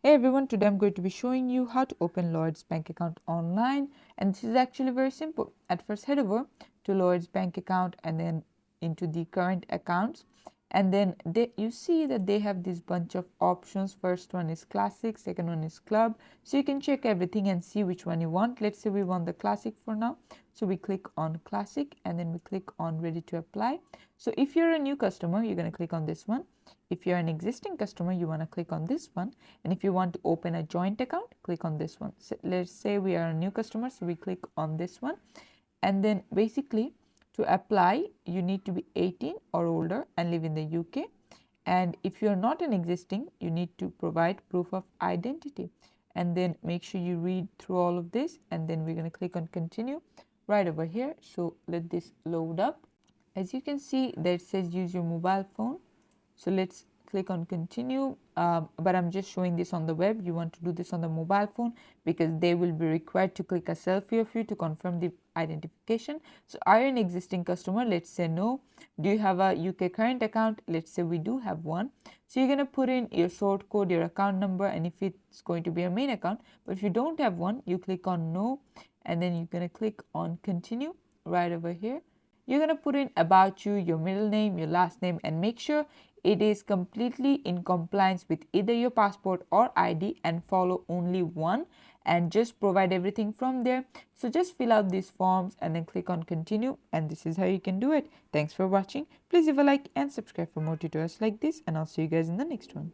Hey everyone, today I'm going to be showing you how to open Lloyds bank account online, and this is actually very simple. At first, head over to Lloyds bank account and then into the current accounts, and then you see that they have this bunch of options. First one is classic, second one is club, so you can check everything and see which one you want. Let's say we want the classic for now, so we click on classic and then we click on ready to apply. So if you're a new customer, you're going to click on this one. If you're an existing customer, you want to click on this one, and if you want to open a joint account, click on this one. So let's say we are a new customer, so we click on this one, and then basically to apply you need to be 18 or older and live in the UK, and if you're not an existing, you need to provide proof of identity, and then make sure you read through all of this, and then we're going to click on continue right over here. So let this load up. As you can see, there it says use your mobile phone, so let's click on continue, but I'm just showing this on the web. You want to do this on the mobile phone because they will be required to click a selfie of you to confirm the identification. So are you an existing customer? Let's say no. Do you have a UK current account? Let's say we do have one. So you're going to put in your sort code, your account number, and if it's going to be a main account. But if you don't have one, you click on no, and then you're going to click on continue right over here. You're going to put in about you, your middle name, your last name, and make sure it is completely in compliance with either your passport or ID, and follow only one, and just provide everything from there. So just fill out these forms and then click on continue, and this is how you can do it. Thanks for watching. Please leave a like and subscribe for more tutorials like this, and I'll see you guys in the next one.